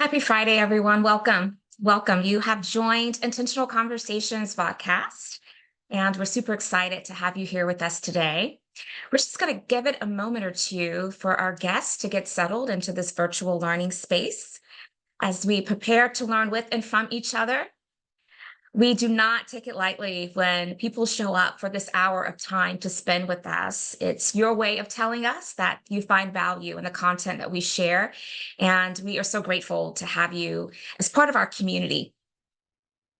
Happy Friday, everyone. Welcome. Welcome. You have joined Intentional Conversations VodCast, and we're super excited to have you here with us today. We're just going to give it a moment or two for our guests to get settled into this virtual learning space as we prepare to learn with and from each other. We do not take it lightly when people show up for this hour of time to spend with us. It's your way of telling us that you find value in the content that we share. And we are so grateful to have you as part of our community.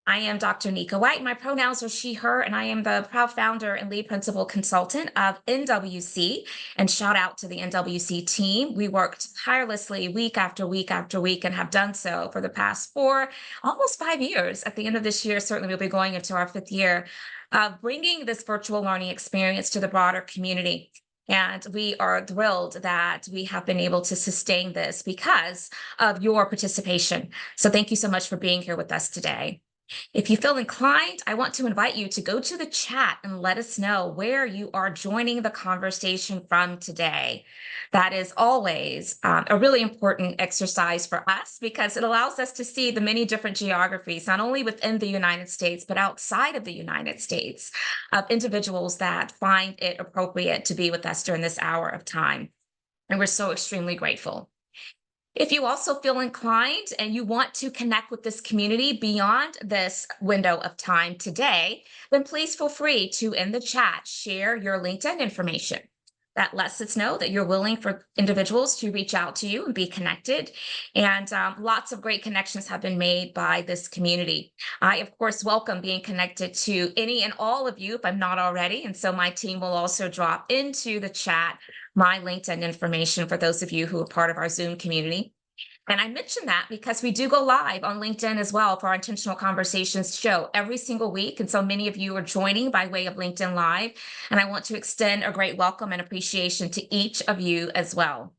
I am Dr. Nika White. My pronouns are she, her, and I am the proud founder and lead principal consultant of NWC. And shout out to the NWC team. We worked tirelessly week after week after week and have done so for the past almost 5 years. At the end of this year, certainly we'll be going into our fifth year of bringing this virtual learning experience to the broader community. And we are thrilled that we have been able to sustain this because of your participation. So thank you so much for being here with us today. If you feel inclined, I want to invite you to go to the chat and let us know where you are joining the conversation from today. That is always a really important exercise for us because it allows us to see the many different geographies, not only within the United States, but outside of the United States, of individuals that find it appropriate to be with us during this hour of time. And we're so extremely grateful. If you also feel inclined and you want to connect with this community beyond this window of time today, then please feel free to, in the chat, share your LinkedIn information. That lets us know that you're willing for individuals to reach out to you and be connected. And lots of great connections have been made by this community. I, of course, welcome being connected to any and all of you if I'm not already. And so my team will also drop into the chat my LinkedIn information for those of you who are part of our Zoom community. And I mention that because we do go live on LinkedIn as well for our Intentional Conversations show every single week. And so many of you are joining by way of LinkedIn Live. And I want to extend a great welcome and appreciation to each of you as well.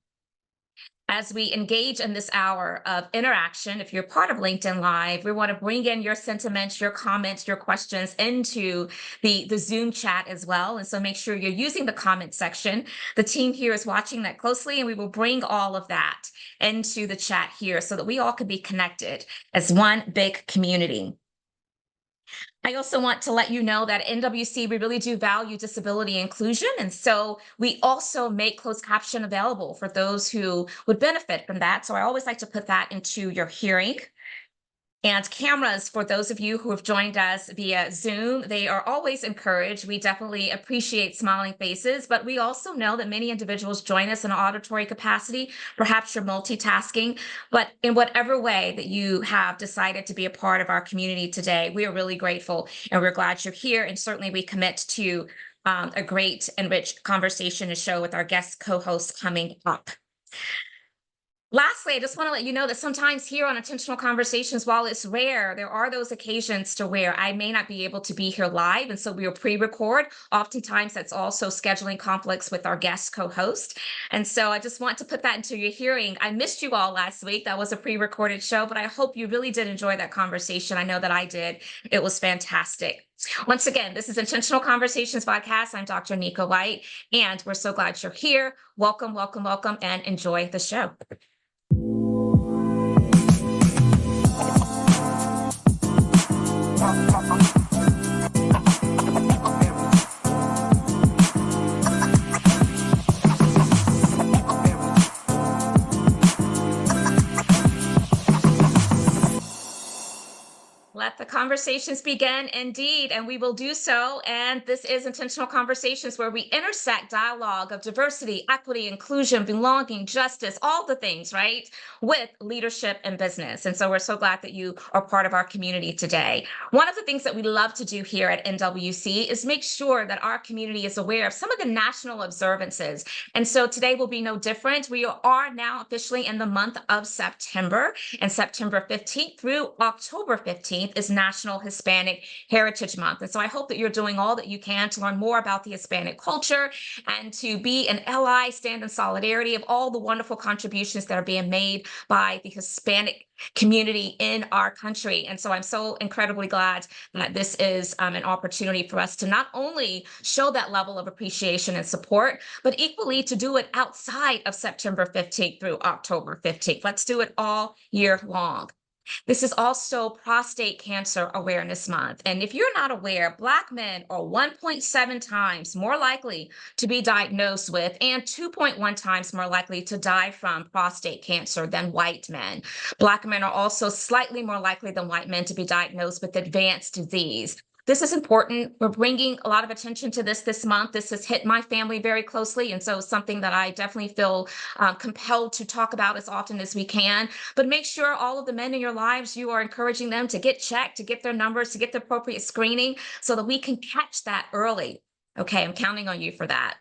As we engage in this hour of interaction, if you're part of LinkedIn Live, we want to bring in your sentiments, your comments, your questions into the Zoom chat as well. And so make sure you're using the comment section. The team here is watching that closely, and we will bring all of that into the chat here so that we all can be connected as one big community. I also want to let you know that at NWC, we really do value disability inclusion. And so we also make closed caption available for those who would benefit from that. So I always like to put that into your hearing. And cameras, for those of you who have joined us via Zoom, they are always encouraged. We definitely appreciate smiling faces, but we also know that many individuals join us in an auditory capacity. Perhaps you're multitasking, but in whatever way that you have decided to be a part of our community today, we are really grateful and we're glad you're here. And certainly we commit to a great and rich conversation to show with our guest co-hosts coming up. Lastly, I just want to let you know that sometimes here on Intentional Conversations, while it's rare, there are those occasions to where I may not be able to be here live. And so we'll pre-record. Oftentimes, that's also scheduling conflicts with our guest co-host. And so I just want to put that into your hearing. I missed you all last week. That was a pre-recorded show, but I hope you really did enjoy that conversation. I know that I did. It was fantastic. Once again, this is Intentional Conversations VodCast. I'm Dr. Nika White, and we're so glad you're here. Welcome, welcome, welcome, and enjoy the show. Let the conversations begin, indeed, and we will do so. And this is Intentional Conversations, where we intersect dialogue of diversity, equity, inclusion, belonging, justice, all the things, right, with leadership and business. And so we're so glad that you are part of our community today. One of the things that we love to do here at NWC is make sure that our community is aware of some of the national observances. And so today will be no different. We are now officially in the month of September, and September 15th through October 15th is National National Hispanic Heritage Month. And so I hope that you're doing all that you can to learn more about the Hispanic culture and to be an ally, stand in solidarity of all the wonderful contributions that are being made by the Hispanic community in our country. And so I'm so incredibly glad that this is an opportunity for us to not only show that level of appreciation and support, but equally to do it outside of September 15th through October 15th. Let's do it all year long. This is also Prostate Cancer Awareness Month. And if you're not aware, Black men are 1.7 times more likely to be diagnosed with and 2.1 times more likely to die from prostate cancer than white men. Black men are also slightly more likely than white men to be diagnosed with advanced disease. This is important. We're bringing a lot of attention to this month. This has hit my family very closely, and so something that I definitely feel compelled to talk about as often as we can. But make sure all of the men in your lives, you are encouraging them to get checked, to get their numbers, to get the appropriate screening so that we can catch that early. Okay, I'm counting on you for that.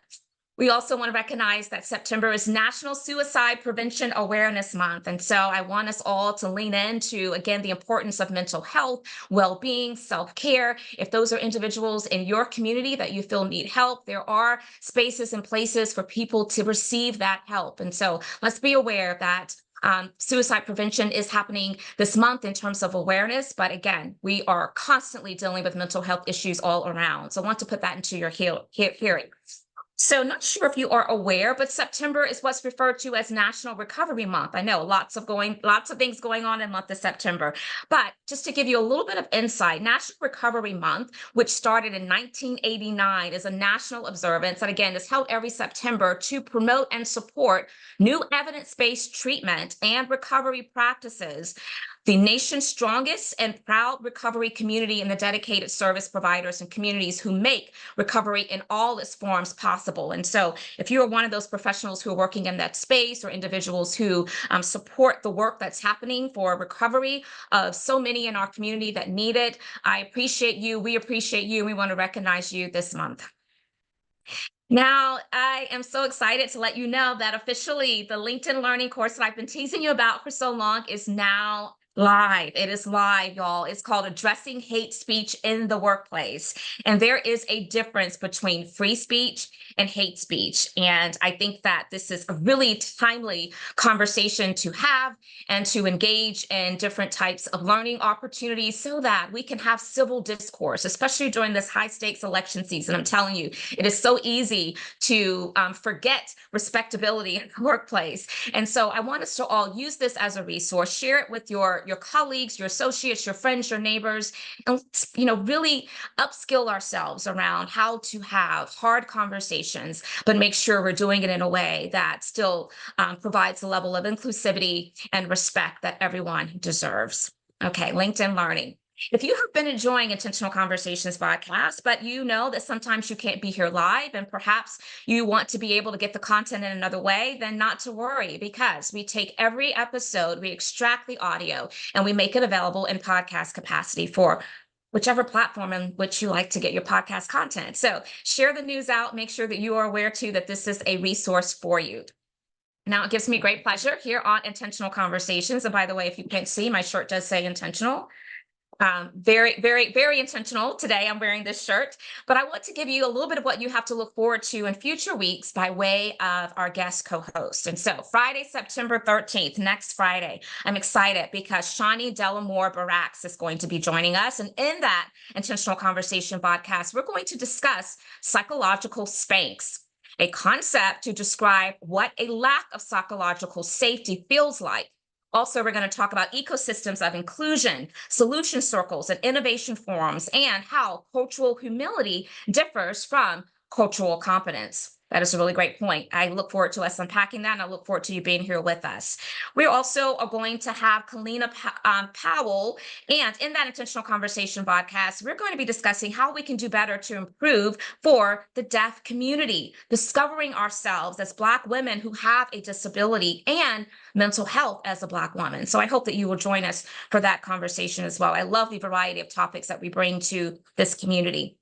We also want to recognize that September is National Suicide Prevention Awareness Month. And so I want us all to lean into, again, the importance of mental health, well-being, self-care. If those are individuals in your community that you feel need help, there are spaces and places for people to receive that help. And so let's be aware that suicide prevention is happening this month in terms of awareness. But again, we are constantly dealing with mental health issues all around. So I want to put that into your hearing. So not sure if you are aware, but September is what's referred to as National Recovery Month. I know lots of things going on in the month of September, but just to give you a little bit of insight, National Recovery Month, which started in 1989, is a national observance that again is held every September to promote and support new evidence-based treatment and recovery practices. The nation's strongest and proud recovery community and the dedicated service providers and communities who make recovery in all its forms possible. And so if you are one of those professionals who are working in that space or individuals who support the work that's happening for recovery of so many in our community that need it, I appreciate you. We appreciate you. And we want to recognize you this month. Now, I am so excited to let you know that officially the LinkedIn Learning course that I've been teasing you about for so long is now live. It is live, y'all. It's called Addressing Hate Speech in the Workplace. And there is a difference between free speech and hate speech. And I think that this is a really timely conversation to have and to engage in different types of learning opportunities so that we can have civil discourse, especially during this high stakes election season. I'm telling you, it is so easy to forget respectability in the workplace. And so I want us to all use this as a resource, share it with your colleagues, your associates, your friends, your neighbors, and really upskill ourselves around how to have hard conversations, but make sure we're doing it in a way that still provides a level of inclusivity and respect that everyone deserves. Okay, LinkedIn Learning. If you have been enjoying Intentional Conversations VodCast, but you know that sometimes you can't be here live and perhaps you want to be able to get the content in another way, then not to worry, because we take every episode, we extract the audio, and we make it available in podcast capacity for whichever platform in which you like to get your podcast content. So share the news out, make sure that you are aware too that this is a resource for you. Now, it gives me great pleasure here on Intentional Conversations. And by the way, if you can't see, my shirt does say intentional. Very, very, very intentional today. I'm wearing this shirt, but I want to give you a little bit of what you have to look forward to in future weeks by way of our guest co-host. And so Friday, September 13th, next Friday, I'm excited because Shani Delamore Barax is going to be joining us. And in that Intentional Conversation podcast, we're going to discuss psychological spanks, a concept to describe what a lack of psychological safety feels like. Also, we're going to talk about ecosystems of inclusion, solution circles, and innovation forums, and how cultural humility differs from cultural competence. That is a really great point. I look forward to us unpacking that, and I look forward to you being here with us. We also are going to have Kalina Powell, and in that Intentional Conversation podcast, we're going to be discussing how we can do better to improve for the deaf community, discovering ourselves as Black women who have a disability and mental health as a Black woman. So I hope that you will join us for that conversation as well. I love the variety of topics that we bring to this community.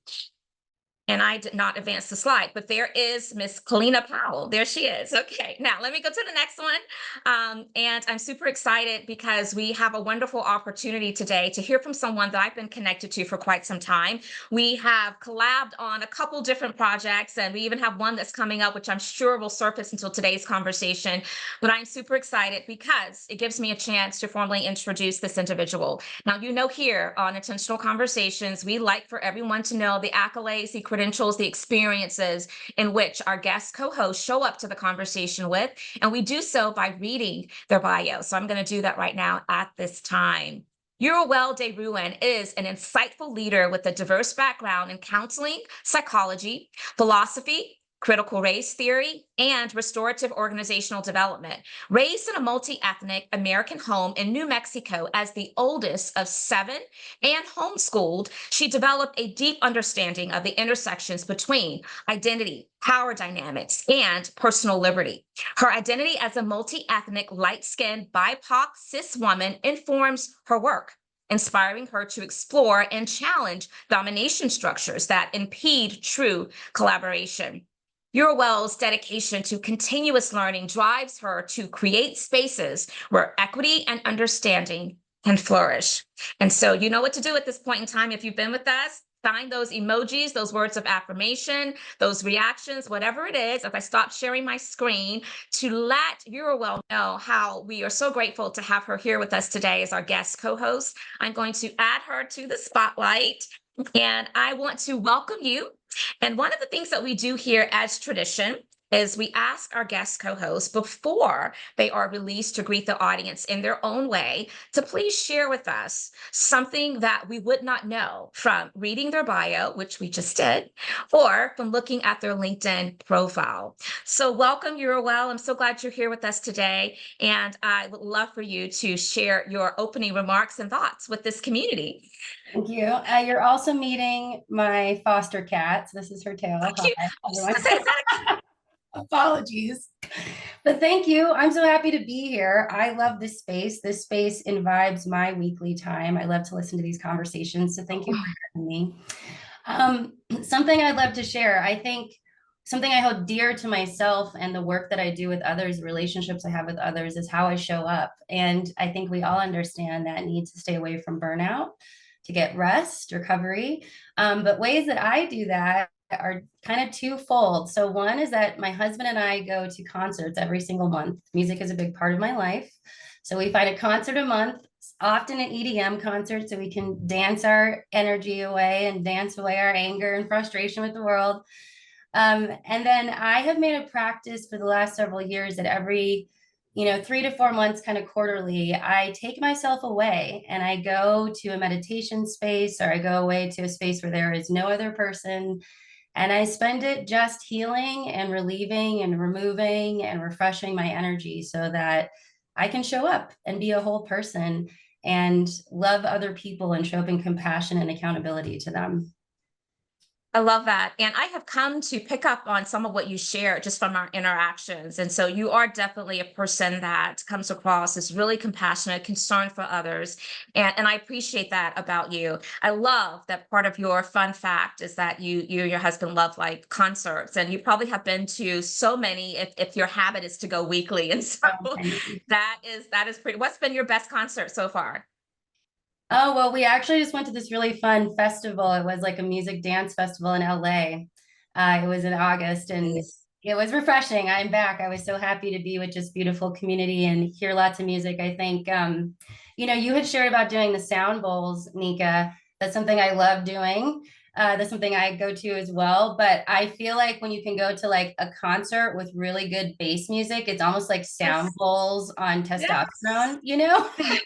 And I did not advance the slide, but there is Miss Kalina Powell. There she is. Okay, now let me go to the next one. And I'm super excited because we have a wonderful opportunity today to hear from someone that I've been connected to for quite some time. We have collabed on a couple different projects, and we even have one that's coming up, which I'm sure will surface until today's conversation. But I'm super excited because it gives me a chance to formally introduce this individual. Now, you know, here on Intentional Conversations, we like for everyone to know the accolades, the credentials, the experiences in which our guest co-hosts show up to the conversation with, and we do so by reading their bio. So I'm going to do that right now at this time. Yeruwelle de Rouen is an insightful leader with a diverse background in counseling, psychology, philosophy, critical race theory, and restorative organizational development. Raised in a multi-ethnic American home in New Mexico as the oldest of 7 and homeschooled, she developed a deep understanding of the intersections between identity, power dynamics, and personal liberty. Her identity as a multi-ethnic, light-skinned, BIPOC cis woman informs her work, inspiring her to explore and challenge domination structures that impede true collaboration. Yeruwelle's dedication to continuous learning drives her to create spaces where equity and understanding can flourish. And so you know what to do at this point in time. If you've been with us, find those emojis, those words of affirmation, those reactions, whatever it is, if I stop sharing my screen, to let Yeruwelle know how we are so grateful to have her here with us today as our guest co-host. I'm going to add her to the spotlight, and I want to welcome you. And one of the things that we do here as tradition is we ask our guest co-hosts before they are released to greet the audience in their own way to please share with us something that we would not know from reading their bio, which we just did, or from looking at their LinkedIn profile. So welcome, Yeruwelle. I'm so glad you're here with us today. And I would love for you to share your opening remarks and thoughts with this community. Thank you. You're also meeting my foster cat. So this is her tail. Hi, apologies. But thank you. I'm so happy to be here. I love this space. This space imbibes my weekly time. I love to listen to these conversations. So thank you for having me. Something I'd love to share. I think something I hold dear to myself and the work that I do with others, relationships I have with others, is how I show up. And I think we all understand that need to stay away from burnout, to get rest, recovery. But ways that I do that are kind of twofold. So one is that my husband and I go to concerts every single month. Music is a big part of my life. So we find a concert a month, often an EDM concert, so we can dance our energy away and dance away our anger and frustration with the world. And then I have made a practice for the last several years that every 3 to 4 months, kind of quarterly, I take myself away and I go to a meditation space, or I go away to a space where there is no other person. And I spend it just healing and relieving and removing and refreshing my energy so that I can show up and be a whole person and love other people and show up in compassion and accountability to them. I love that. And I have come to pick up on some of what you share just from our interactions. And so you are definitely a person that comes across as really compassionate, concerned for others. And I appreciate that about you. I love that part of your fun fact is that you and your husband love like concerts, and you probably have been to so many if your habit is to go weekly. And so that is pretty. What's been your best concert so far? Oh, well, we actually just went to this really fun festival. It was like a music dance festival in LA. It was in August and it was refreshing. I'm back. I was so happy to be with just beautiful community and hear lots of music. I think, you had shared about doing the sound bowls, Nika. That's something I love doing. That's something I go to as well. But I feel like when you can go to like a concert with really good bass music, it's almost like sound Yes. bowls on Yes. testosterone,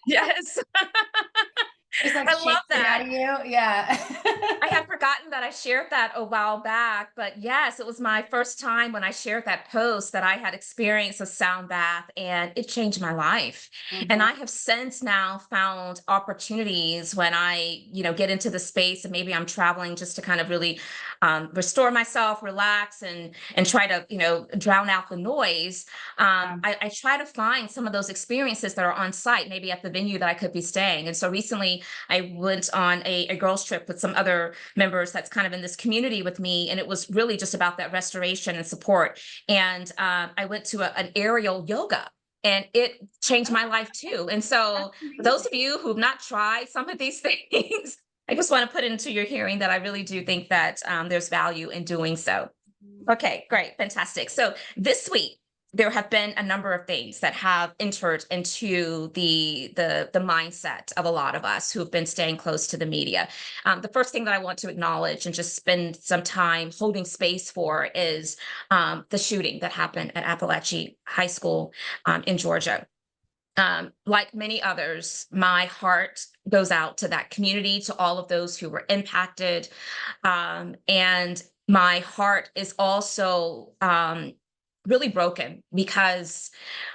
Yes. It's like I love shaking that. out of you. Yeah. I had forgotten that I shared that a while back, but yes, it was my first time when I shared that post that I had experienced a sound bath, and it changed my life. And Mhm. I have since now found opportunities when I, get into the space and maybe I'm traveling just to kind of really restore myself, relax, and try to, drown out the noise. I try to find some of those experiences that are on site, maybe at the venue that I could be staying. And so recently I went on a girls trip with some other members that's kind of in this community with me. And it was really just about that restoration and support. And I went to an aerial yoga. And it changed my life too. And so for those of you who've not tried some of these things, I just want to put into your hearing that I really do think that there's value in doing so. Okay, great, fantastic. So this week, there have been a number of things that have entered into the mindset of a lot of us who have been staying close to the media. The first thing that I want to acknowledge and just spend some time holding space for is the shooting that happened at Appalachia High School in Georgia. Like many others, my heart goes out to that community, to all of those who were impacted. And my heart is also really broken because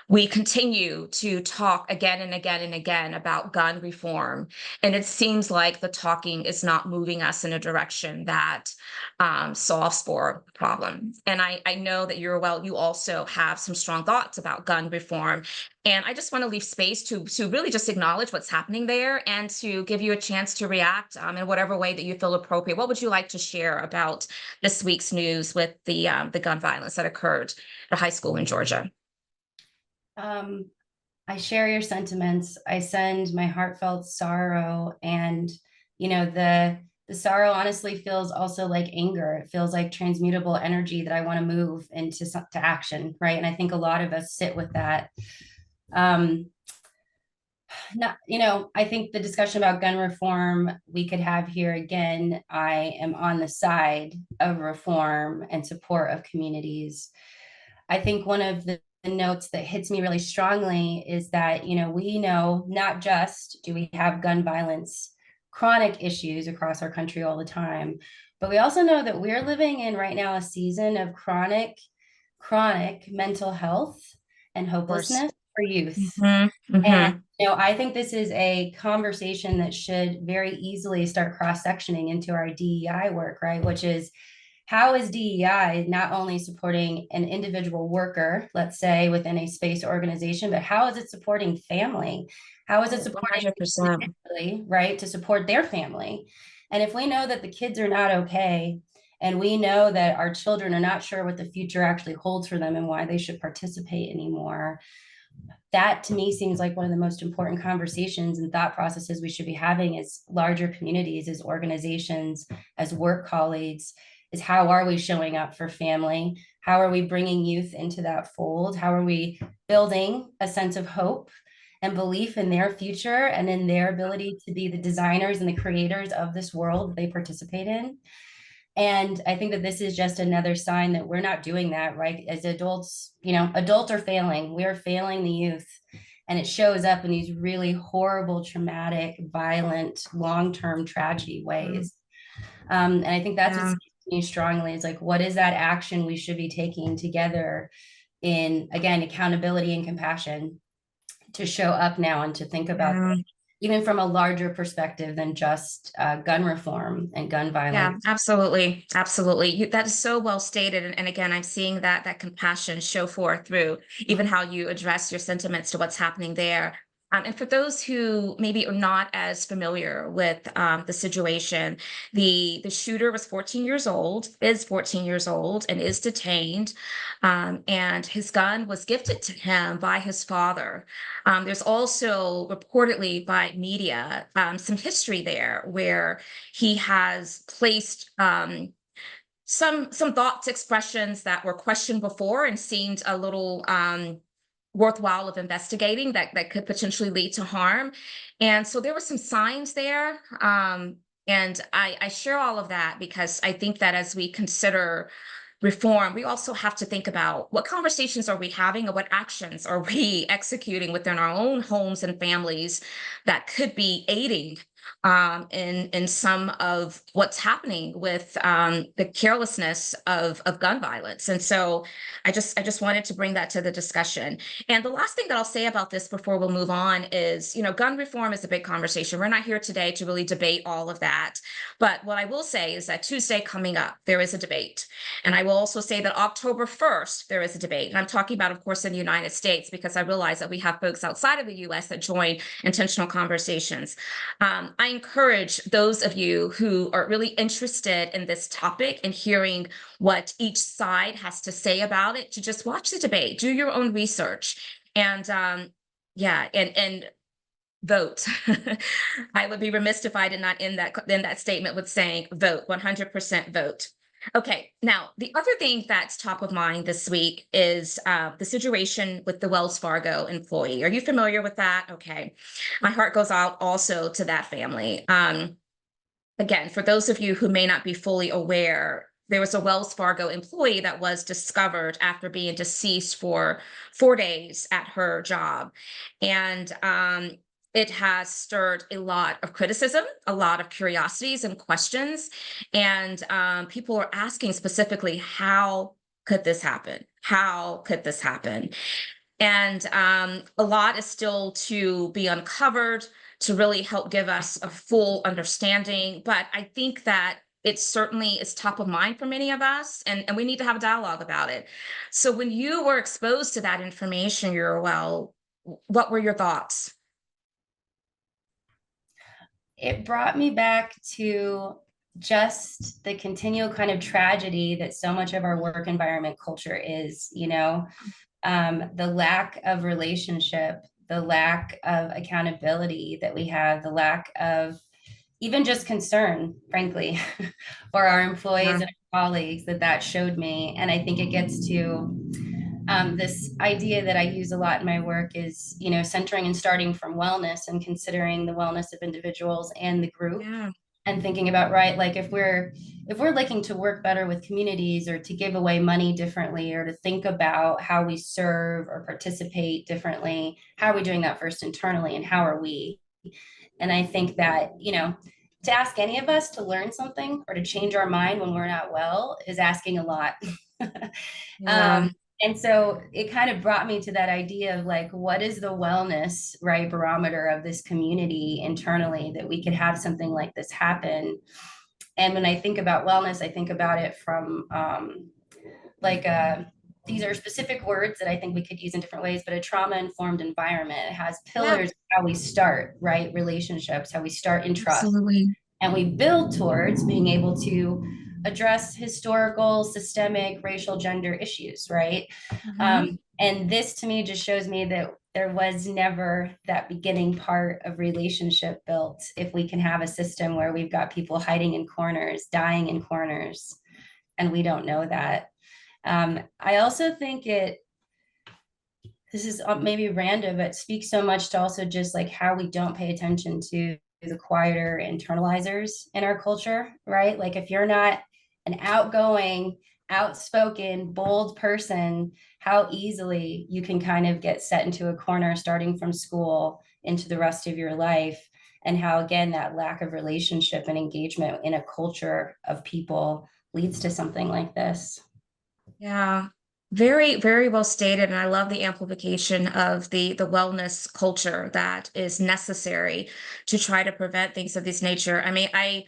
we continue to talk again and again and again about gun reform. And it seems like the talking is not moving us in a direction that solves for the problem. And I know that Yeruwelle, you also have some strong thoughts about gun reform. And I just want to leave space to really just acknowledge what's happening there and to give you a chance to react in whatever way that you feel appropriate. What would you like to share about this week's news with the gun violence that occurred at a high school in Georgia? I share your sentiments. I send my heartfelt sorrow, and the sorrow honestly feels also like anger. It feels like transmutable energy that I want to move into to action, right? And I think a lot of us sit with that. I think the discussion about gun reform we could have here again. I am on the side of reform and support of communities. I think one of the notes that hits me really strongly is that, we know not just do we have gun violence, chronic issues across our country all the time, but we also know that we're living in right now a season of chronic mental health and hopelessness for youth. Mm-hmm. Mm-hmm. And, I think this is a conversation that should very easily start cross-sectioning into our DEI work, right? Which is, how is DEI not only supporting an individual worker, let's say within a space organization, but how is it supporting family? How is it supporting 100%, right, to support their family? And if we know that the kids are not okay, and we know that our children are not sure what the future actually holds for them and why they should participate anymore, that to me seems like one of the most important conversations and thought processes we should be having as larger communities, as organizations, as work colleagues, is how are we showing up for family? How are we bringing youth into that fold? How are we building a sense of hope and belief in their future and in their ability to be the designers and the creators of this world that they participate in? And I think that this is just another sign that we're not doing that, right? As adults, adults are failing. We're failing the youth. And it shows up in these really horrible, traumatic, violent, long-term tragedy ways. And I think that's what me strongly is like, what is that action we should be taking together in, again, accountability and compassion to show up now and to think about even from a larger perspective than just gun reform and gun violence. Yeah, absolutely. Absolutely. That is so well stated. And again, I'm seeing that compassion show forth through even how you address your sentiments to what's happening there. And for those who maybe are not as familiar with the situation, the shooter was 14 years old, is 14 years old, and is detained. And his gun was gifted to him by his father. There's also reportedly by media some history there where he has placed some thoughts, expressions that were questioned before and seemed a little worthwhile of investigating that could potentially lead to harm. And so there were some signs there. And I share all of that because I think that as we consider reform, we also have to think about what conversations are we having and what actions are we executing within our own homes and families that could be aiding in some of what's happening with the carelessness of gun violence. And so I just wanted to bring that to the discussion. And the last thing that I'll say about this before we'll move on is, gun reform is a big conversation. We're not here today to really debate all of that. But what I will say is that Tuesday coming up, there is a debate. And I will also say that October 1st, there is a debate. And I'm talking about, of course, in the United States, because I realize that we have folks outside of the US that join Intentional Conversations. I encourage those of you who are really interested in this topic and hearing what each side has to say about it to just watch the debate, do your own research, and and vote. I would be remiss if I did not end that statement with saying vote, 100% vote. Okay, now the other thing that's top of mind this week is the situation with the Wells Fargo employee. Are you familiar with that? Okay, my heart goes out also to that family. Again, for those of you who may not be fully aware, there was a Wells Fargo employee that was discovered after being deceased for 4 days at her job. And it has stirred a lot of criticism, a lot of curiosities and questions. And people are asking specifically, how could this happen? How could this happen? And a lot is still to be uncovered to really help give us a full understanding. But I think that it certainly is top of mind for many of us, and we need to have a dialogue about it. So when you were exposed to that information, Yeruwelle, what were your thoughts? It brought me back to just the continual kind of tragedy that so much of our work environment culture is, the lack of relationship, the lack of accountability that we have, the lack of even just concern, frankly, for our employees Yeah. and our colleagues that showed me. And I think it gets to this idea that I use a lot in my work is, centering and starting from wellness and considering the wellness of individuals and the group, Yeah. and thinking about, right, like if we're looking to work better with communities, or to give away money differently, or to think about how we serve or participate differently, how are we doing that first internally, and how are we? And I think that, to ask any of us to learn something or to change our mind when we're not well is asking a lot. Yeah. And so it kind of brought me to that idea of like, what is the wellness, right, barometer of this community internally, that we could have something like this happen. And when I think about wellness, I think about it from like these are specific words that I think we could use in different ways, but a trauma-informed environment. It has Yeah. pillars, how we start, right? Relationships, how we start in trust. Absolutely. And we build towards being able to address historical, systemic, racial, gender issues, right? Mhm. And this to me just shows me that there was never that beginning part of relationship built if we can have a system where we've got people hiding in corners, dying in corners, and we don't know that. I also think this is maybe random, but speaks so much to also just like how we don't pay attention to the quieter internalizers in our culture, right? Like if you're not an outgoing, outspoken, bold person, how easily you can kind of get set into a corner starting from school into the rest of your life. And how, again, that lack of relationship and engagement in a culture of people leads to something like this. Yeah. Very, very well stated. And I love the amplification of the wellness culture that is necessary to try to prevent things of this nature. I mean, I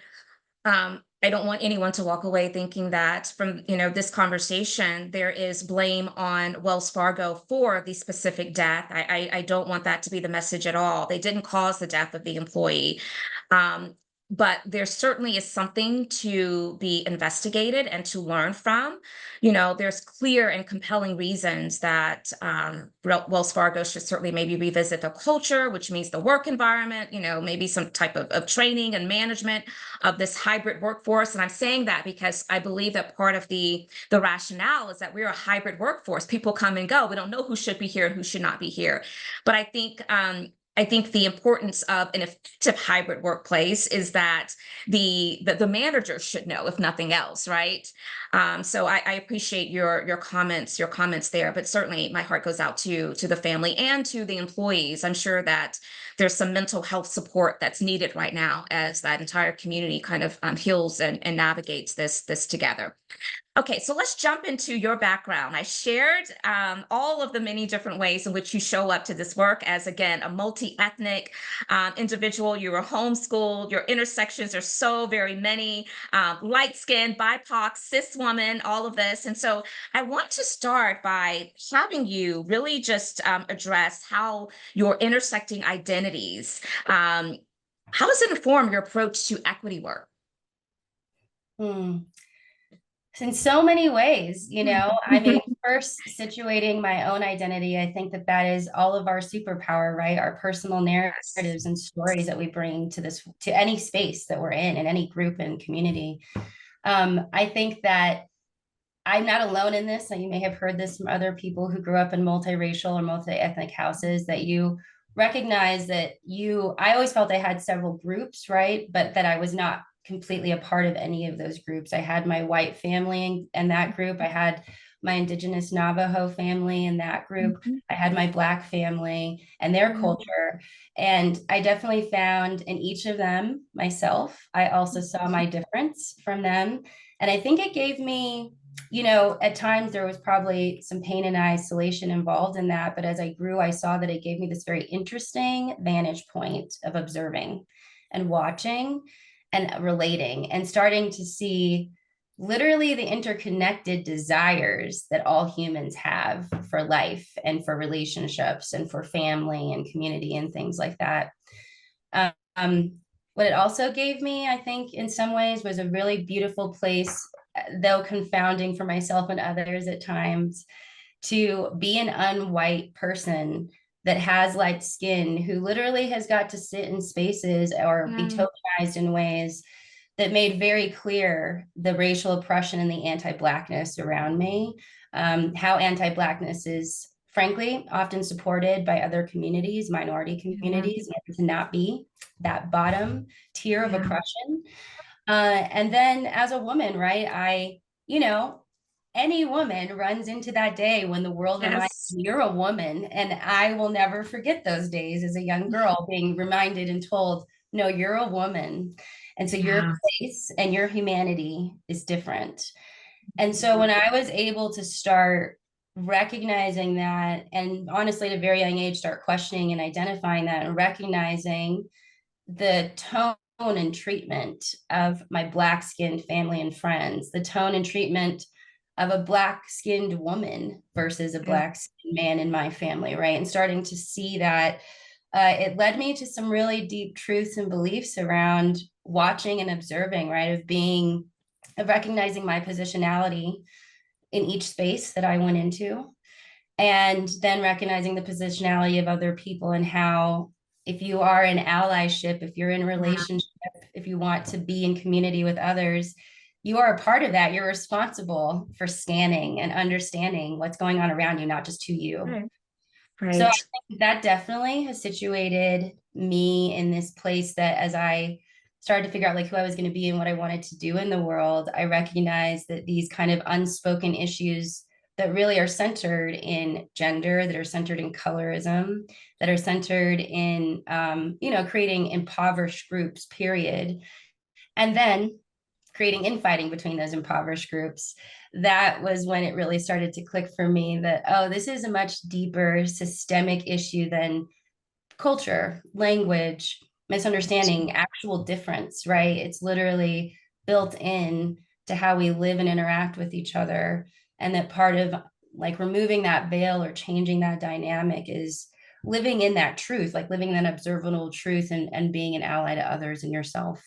don't want anyone to walk away thinking that from, this conversation, there is blame on Wells Fargo for the specific death. I don't want that to be the message at all. They didn't cause the death of the employee. Um, but there certainly is something to be investigated and to learn from. There's clear and compelling reasons that Wells Fargo should certainly maybe revisit the culture, which means the work environment, maybe some type of training and management of this hybrid workforce. And I'm saying that because I believe that part of the rationale is that we're a hybrid workforce. People come and go. We don't know who should be here and who should not be here. But I think the importance of an effective hybrid workplace is that the manager should know, if nothing else, right? So I appreciate your comments there, but certainly my heart goes out to the family and to the employees. I'm sure that there's some mental health support that's needed right now as that entire community kind of heals and navigates this together. Okay, so let's jump into your background. I shared all of the many different ways in which you show up to this work as, again, a multi-ethnic individual. You were homeschooled. Your intersections are so very many, light-skinned, BIPOC, cis woman, all of this. And so I want to start by having you really just address how your intersecting identities How does it inform your approach to equity work? Hmm. In so many ways, I mean, first situating my own identity, I think that that is all of our superpower, right? Our personal Yes. narratives and stories that we bring to any space that we're in any group and community. I think that I'm not alone in this. So you may have heard this from other people who grew up in multiracial or multi-ethnic houses, that you recognize that I always felt I had several groups, right? But that I was not completely a part of any of those groups. I had my white family and that group. I had my indigenous Navajo family in that group. Mhm. I had my Black family and their Yeah. culture. And I definitely found in each of them myself. I also saw my difference from them. And I think it gave me, at times there was probably some pain and isolation involved in that. But as I grew, I saw that it gave me this very interesting vantage point of observing and watching and relating and starting to see literally the interconnected desires that all humans have for life and for relationships and for family and community and things like that. Um, what it also gave me, I think, in some ways, was a really beautiful place, though confounding for myself and others at times, to be an unwhite person that has light skin, who literally has got to sit in spaces or be Yeah. tokenized in ways that made very clear the racial oppression and the anti-Blackness around me, how anti-Blackness is frankly often supported by other communities, minority Yeah. communities, to not be that bottom tier of Yeah. oppression. And then as a woman, right, you know, any woman runs into that day when the world reminds Yes. you you're a woman. And I will never forget those days as a young girl being reminded and told, no, you're a woman. And so your Yeah. place and your humanity is different. And so when I was able to start recognizing that, and honestly, at a very young age, start questioning and identifying that and recognizing the tone and treatment of my Black skinned family and friends, the tone and treatment of a Black skinned woman versus a Yeah. Black skinned man in my family, right? And starting to see that, it led me to some really deep truths and beliefs around watching and observing, right? Of recognizing my positionality in each space that I went into, and then recognizing the positionality of other people and how, if you are in allyship, if you're in relationship, if you want to be in community with others, you are a part of that. You're responsible for scanning and understanding what's going on around you, not just to you. Right. So I Right. think that definitely has situated me in this place that, as I started to figure out like who I was going to be and what I wanted to do in the world, I recognized that these kind of unspoken issues that really are centered in gender, that are centered in colorism, that are centered in, creating impoverished groups, period. And then creating infighting between those impoverished groups. That was when it really started to click for me that, oh, this is a much deeper systemic issue than culture, language, misunderstanding, actual difference, right? It's literally built in to how we live and interact with each other. And that part of like removing that veil or changing that dynamic is living in that truth, like living in that observable truth, and being an ally to others and yourself.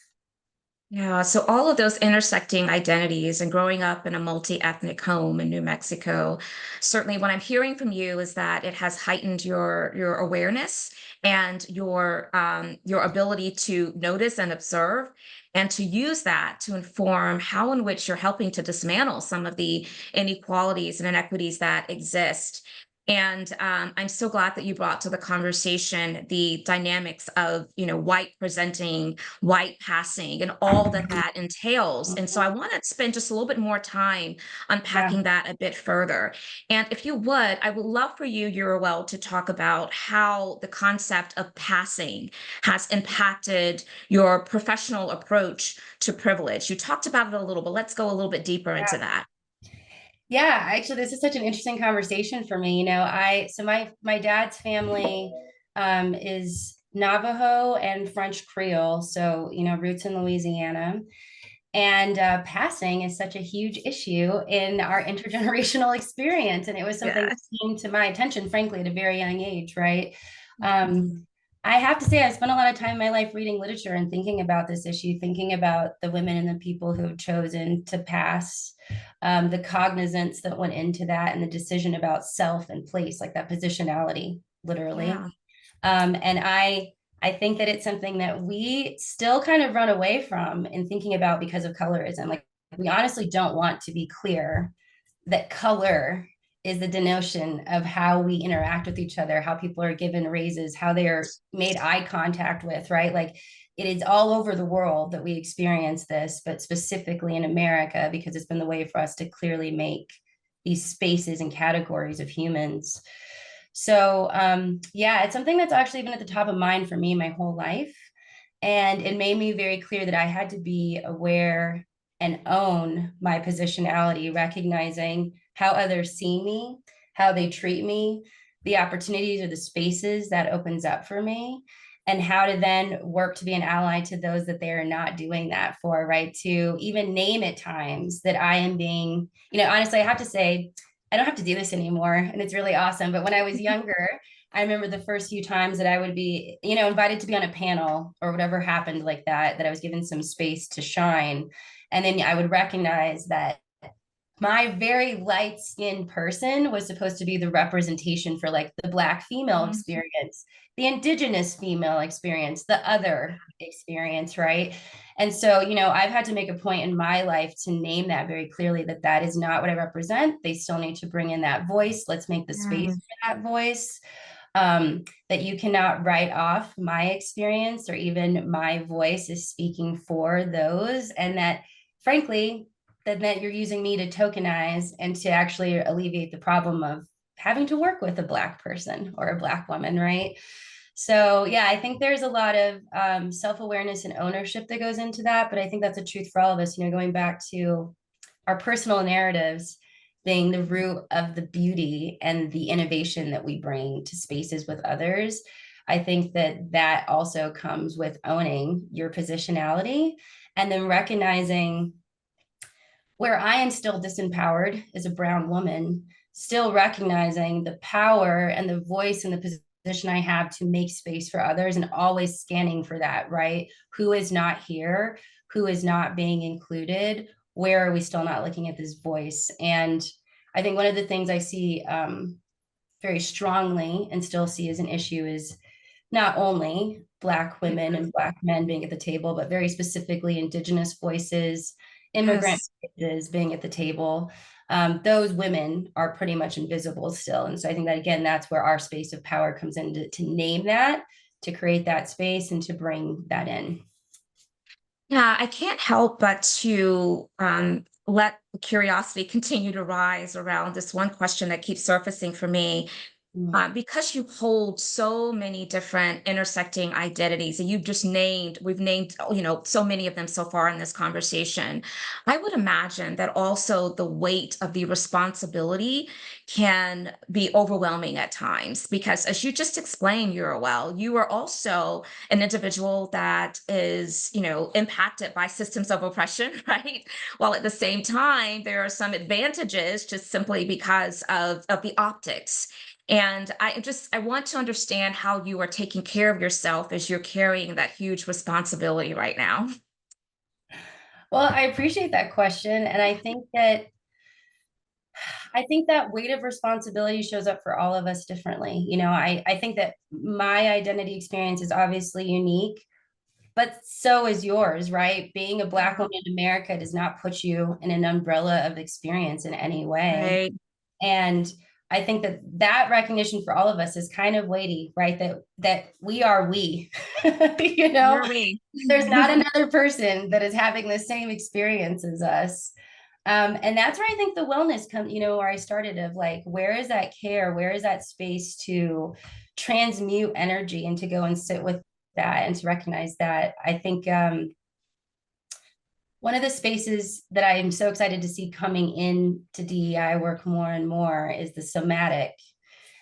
Yeah, so all of those intersecting identities and growing up in a multi-ethnic home in New Mexico, certainly what I'm hearing from you is that it has heightened your awareness and your ability to notice and observe and to use that to inform how in which you're helping to dismantle some of the inequalities and inequities that exist. And I'm so glad that you brought to the conversation the dynamics of, white presenting, white passing, and all that that entails. And so I want to spend just a little bit more time Yeah. unpacking that a bit further. And if you would, I would love for you, Yeruwelle, to talk about how the concept of passing has impacted your professional approach to privilege. You talked about it a little, but let's go a little bit deeper into that. Yeah, actually, this is such an interesting conversation for me. My dad's family is Navajo and French Creole, so roots in Louisiana. And passing is such a huge issue in our intergenerational experience, and it was something that Yes. came to my attention, frankly, at a very young age, right? Um, Mhm. I have to say, I spent a lot of time in my life reading literature and thinking about this issue, thinking about the women and the people who have chosen to pass, the cognizance that went into that, and the decision about self and place, like that positionality, literally. Yeah. And I think that it's something that we still kind of run away from in thinking about because of colorism. Like, we honestly don't want to be clear that color is the denotion of how we interact with each other, how people are given raises, how they are made eye contact with, right? Like, it is all over the world that we experience this, but specifically in America, because it's been the way for us to clearly make these spaces and categories of humans. So, yeah, it's something that's actually been at the top of mind for me my whole life. And it made me very clear that I had to be aware and own my positionality, recognizing how others see me, how they treat me, the opportunities or the spaces that opens up for me, and how to then work to be an ally to those that they are not doing that for, right? To even name at times that I am being, honestly, I have to say, I don't have to do this anymore. And it's really awesome. But when I was younger, I remember the first few times that I would be, invited to be on a panel or whatever happened like that, that I was given some space to shine. And then I would recognize that my very light skinned person was supposed to be the representation for like the Black female Mhm. experience, the Indigenous female experience, the other experience, right? And so, I've had to make a point in my life to name that very clearly, that that is not what I represent. They still need to bring in that voice. Let's make the space Yeah. for that voice. That you cannot write off my experience, or even my voice is speaking for those, and that frankly, that you're using me to tokenize and to actually alleviate the problem of having to work with a Black person or a Black woman, right? So yeah, I think there's a lot of self-awareness and ownership that goes into that, but I think that's a truth for all of us, going back to our personal narratives being the root of the beauty and the innovation that we bring to spaces with others. I think that that also comes with owning your positionality, and then recognizing where I am still disempowered as a brown woman, still recognizing the power and the voice and the position I have to make space for others, and always scanning for that, right? Who is not here? Who is not being included? Where are we still not looking at this voice? And I think one of the things I see very strongly and still see as an issue is not only Black women and Black men being at the table, but very specifically Indigenous voices, immigrant Yes. voices being at the table. Those women are pretty much invisible still. And so I think that, again, that's where our space of power comes in, to name that, to create that space, and to bring that in. Yeah, I can't help but to let curiosity continue to rise around this one question that keeps surfacing for me. Because you hold so many different intersecting identities, and we've named, so many of them so far in this conversation. I would imagine that also the weight of the responsibility can be overwhelming at times, because as you just explained, Yeruwelle, you are also an individual that is, impacted by systems of oppression, right? While at the same time, there are some advantages just simply because of the optics. And I want to understand how you are taking care of yourself as you're carrying that huge responsibility right now. Well, I appreciate that question. And I think that weight of responsibility shows up for all of us differently. I think that my identity experience is obviously unique, but so is yours, right? Being a Black Yeah. woman in America does not put you in an umbrella of experience in any way. Right. And I think that that recognition for all of us is kind of weighty, right? That we are we, You're me. there's not another person that is having the same experience as us. And that's where I think the wellness comes, where I started, of like, where is that care? Where is that space to transmute energy and to go and sit with that and to recognize that? I think one of the spaces that I am so excited to see coming into DEI work more and more is the somatic.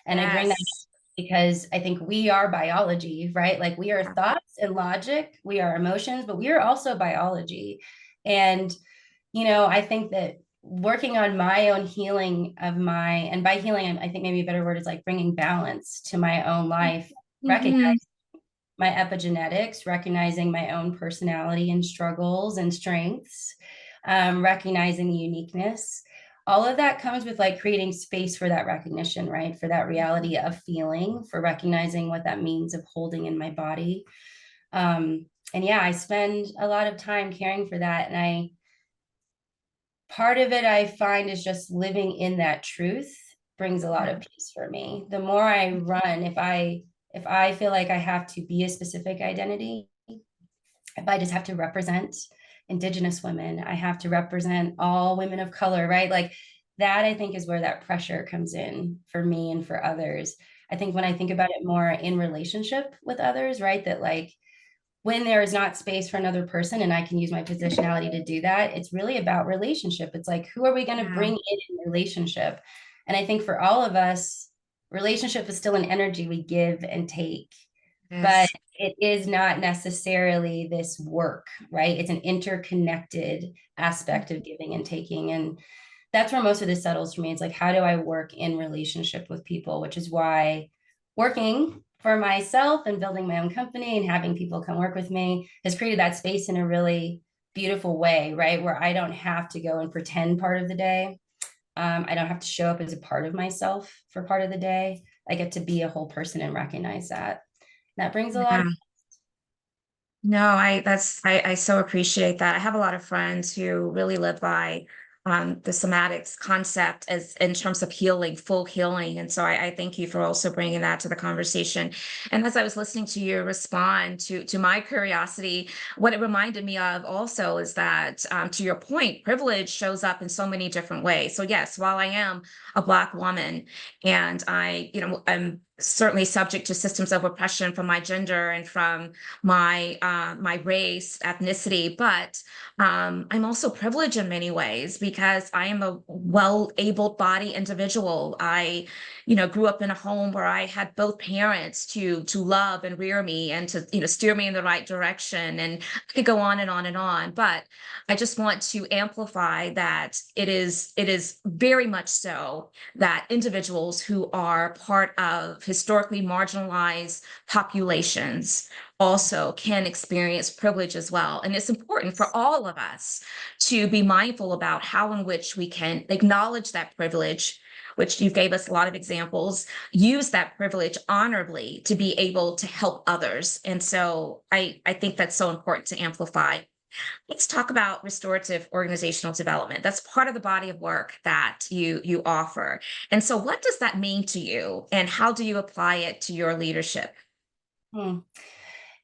And I bring that Yes. because I think we are biology, right? Like, we are Yeah. thoughts and logic, we are emotions, but we are also biology. And, I think that working on my own healing and by healing, I think maybe a better word is like bringing balance to my own life, recognize Mhm. my epigenetics, recognizing my own personality and struggles and strengths, recognizing the uniqueness. All of that comes with like creating space for that recognition, right? For that reality of feeling, for recognizing what that means of holding in my body. And yeah, I spend a lot of time caring for that. And part of it I find is just living in that truth brings a lot of peace for me. The more I run, if I feel like I have to be a specific identity, if I just have to represent Indigenous women, I have to represent all women of color, right? Like that, I think is where that pressure comes in for me and for others. I think when I think about it more in relationship with others, right? That like when there is not space for another person and I can use my positionality to do that, it's really about relationship. It's like, who are we going to bring in relationship? And I think for all of us, relationship is still an energy we give and take, but it is not necessarily this work, right? It's an interconnected aspect of giving and taking. And that's where most of this settles for me. It's like, how do I work in relationship with people, which is why working for myself and building my own company and having people come work with me has created that space in a really beautiful way, right? Where I don't have to go and pretend part of the day. I don't have to show up as a part of myself for part of the day. I get to be a whole person and recognize that. That brings a lot of. No, I so appreciate that. I have a lot of friends who really live by the somatics concept as in terms of healing, full healing. And so I thank you for also bringing that to the conversation. And as I was listening to you respond to my curiosity, what it reminded me of also is that to your point, privilege shows up in so many different ways. So yes, while I am a Black woman and I'm certainly subject to systems of oppression from my gender and from my race, ethnicity, but I'm also privileged in many ways because I am a well-abled body individual. I, grew up in a home where I had both parents to love and rear me and to, steer me in the right direction. And I could go on and on and on. But I just want to amplify that it is very much so that individuals who are part of historically marginalized populations also can experience privilege as well. And it's important for all of us to be mindful about how in which we can acknowledge that privilege, which you gave us a lot of examples, use that privilege honorably to be able to help others. And so I think that's so important to amplify. Let's talk about restorative organizational development. That's part of the body of work that you offer. And so what does that mean to you and how do you apply it to your leadership?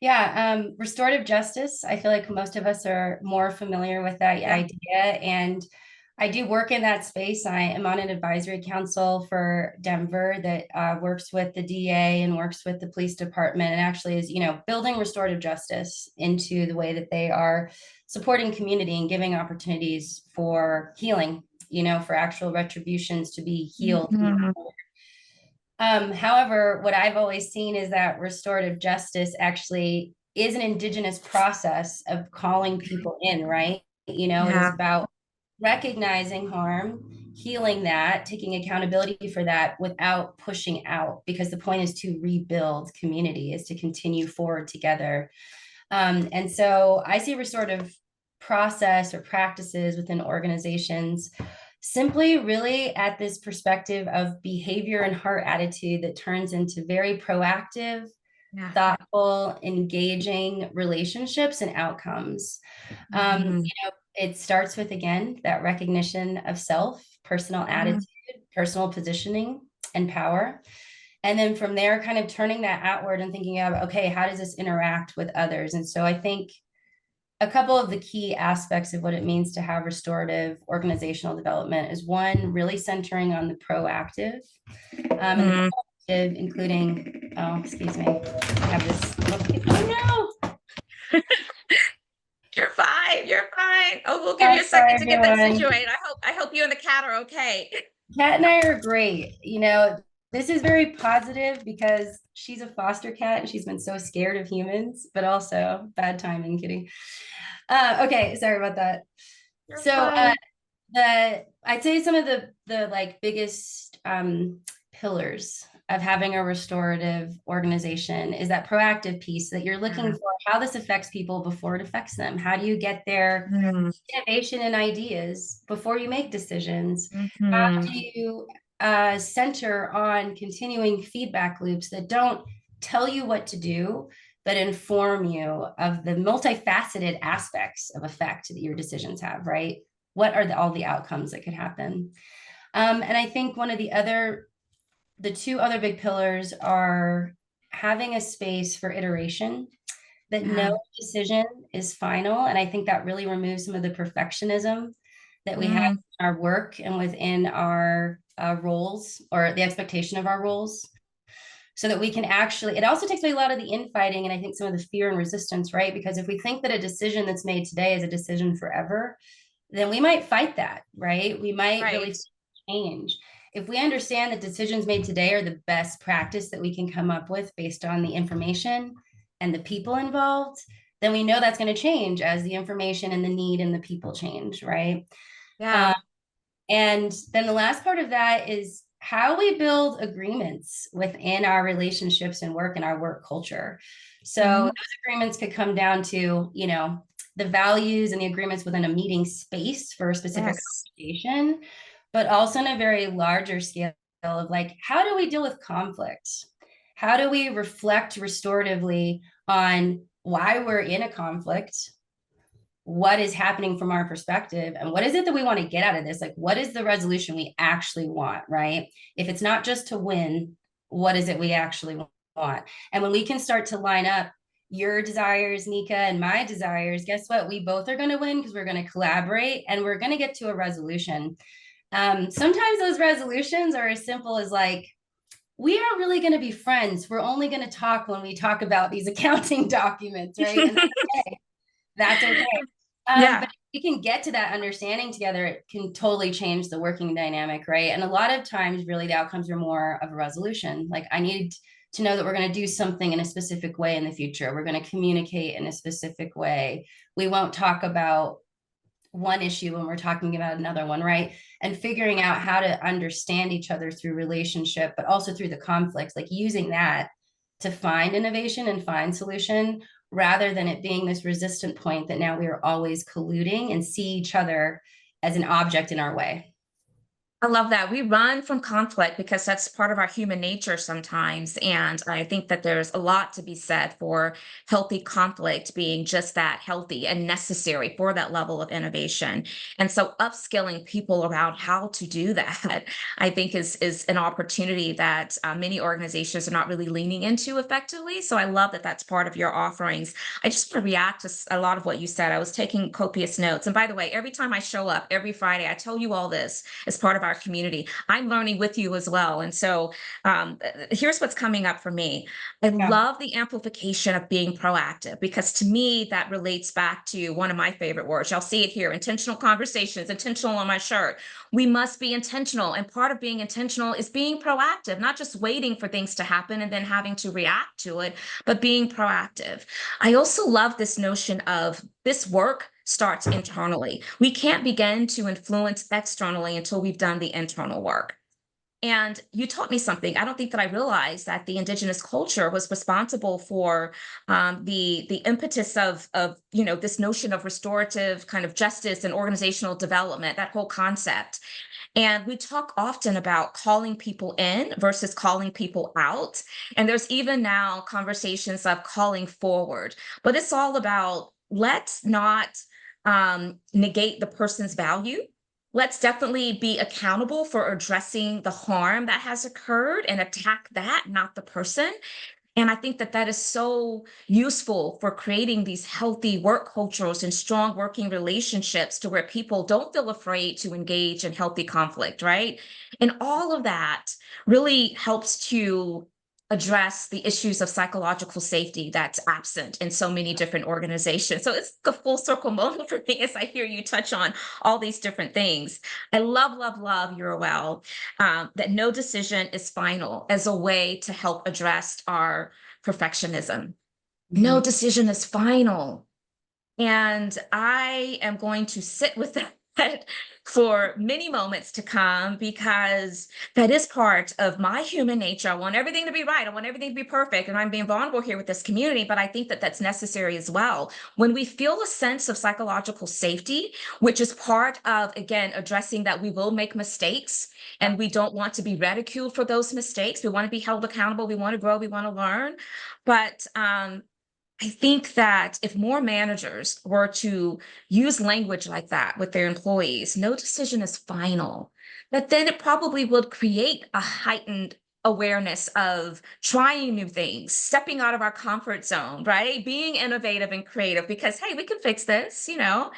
Yeah, restorative justice. I feel like most of us are more familiar with that idea. And I do work in that space. I am on an advisory council for Denver that works with the DA and works with the police department and actually is, building restorative justice into the way that they are supporting community and giving opportunities for healing, for actual retributions to be healed. Mhm. However, what I've always seen is that restorative justice actually is an Indigenous process of calling people in, right? It is Yeah. about recognizing harm, healing that, taking accountability for that without pushing out, because the point is to rebuild community, is to continue forward together. And so I see restorative process or practices within organizations simply really at this perspective of behavior and heart attitude that turns into very proactive, Yeah. thoughtful, engaging relationships and outcomes. Mhm. It starts with, again, that recognition of self, personal attitude, personal positioning, and power. And then from there, kind of turning that outward and thinking of, okay, how does this interact with others? And so I think a couple of the key aspects of what it means to have restorative organizational development is one, really centering on the proactive, and the proactive, including, oh, excuse me, I have this, oh no. You're fine. You're fine. Oh, we'll give Oh, you a second sorry, to get that everyone. situated. I hope you and the cat are okay. Kat and I are great. This is very positive because she's a foster cat and she's been so scared of humans, but also bad timing, kidding. Okay, sorry about that. You're So fine. I'd say some of the like biggest pillars of having a restorative organization is that proactive piece that you're looking for how this affects people before it affects them. How do you get their innovation and ideas before you make decisions? How do you center on continuing feedback loops that don't tell you what to do, but inform you of the multifaceted aspects of effect that your decisions have, right? What are all the outcomes that could happen? And I think the two other big pillars are having a space for iteration, that no decision is final. And I think that really removes some of the perfectionism that we have in our work and within our roles, or the expectation of our roles, so that we can actually, it also takes away a lot of the infighting and I think some of the fear and resistance, right? Because if we think that a decision that's made today is a decision forever, then we might fight that, right? We might really change. If we understand that decisions made today are the best practice that we can come up with based on the information and the people involved, then we know that's going to change as the information and the need and the people change, right? Yeah. And then the last part of that is how we build agreements within our relationships and work and our work culture. So those agreements could come down to, you know, the values and the agreements within a meeting space for a specific conversation, but also on a very larger scale of like, how do we deal with conflict? How do we reflect restoratively on why we're in a conflict? What is happening from our perspective, and what is it that we want to get out of this? Like, what is the resolution we actually want, right? If it's not just to win, what is it we actually want? And when we can start to line up your desires, Nika, and my desires, guess what? We both are going to win because we're going to collaborate and we're going to get to a resolution. Sometimes those resolutions are as simple as like, we aren't really going to be friends. We're only going to talk when we talk about these accounting documents, right? And that's okay. That's okay. But if we can get to that understanding together, it can totally change the working dynamic, right? And a lot of times, really, the outcomes are more of a resolution. Like, I need to know that we're going to do something in a specific way in the future. We're going to communicate in a specific way. We won't talk about one issue when we're talking about another one, right? And figuring out how to understand each other through relationship, but also through the conflicts, like using that to find innovation and find solution, rather than it being this resistant point that now we are always colluding and see each other as an object in our way. I love that. We run from conflict because that's part of our human nature sometimes. And I think that there's a lot to be said for healthy conflict being just that, healthy and necessary for that level of innovation. And so upskilling people around how to do that, I think is an opportunity that many organizations are not really leaning into effectively. So I love that that's part of your offerings. I just want to react to a lot of what you said. I was taking copious notes. And by the way, every time I show up every Friday, I tell you all this as part of our community. I'm learning with you as well. And so here's what's coming up for me. I love the amplification of being proactive, because to me, that relates back to one of my favorite words. Y'all see it here, intentional conversations, intentional on my shirt. We must be intentional. And part of being intentional is being proactive, not just waiting for things to happen and then having to react to it, but being proactive. I also love this notion of this work starts internally. We can't begin to influence externally until we've done the internal work. And you taught me something. I don't think that I realized that the indigenous culture was responsible for the impetus of this notion of restorative kind of justice and organizational development, that whole concept. And we talk often about calling people in versus calling people out. And there's even now conversations of calling forward, but it's all about, let's not negate the person's value. Let's definitely be accountable for addressing the harm that has occurred and attack that, not the person. And I think that that is so useful for creating these healthy work cultures and strong working relationships, to where people don't feel afraid to engage in healthy conflict, right? And all of that really helps to address the issues of psychological safety that's absent in so many different organizations. So it's a full circle moment for me as I hear you touch on all these different things. I love, love, love Yeruwelle, that no decision is final, as a way to help address our perfectionism. No decision is final. And I am going to sit with that for many moments to come, because that is part of my human nature. I want everything to be right. I want everything to be perfect. And I'm being vulnerable here with this community, but I think that that's necessary as well. When we feel a sense of psychological safety, which is part of, again, addressing that we will make mistakes and we don't want to be ridiculed for those mistakes. We want to be held accountable. We want to grow. We want to learn. But I think that if more managers were to use language like that with their employees, no decision is final, that then it probably would create a heightened awareness of trying new things, stepping out of our comfort zone, right? Being innovative and creative because, hey, we can fix this, you know?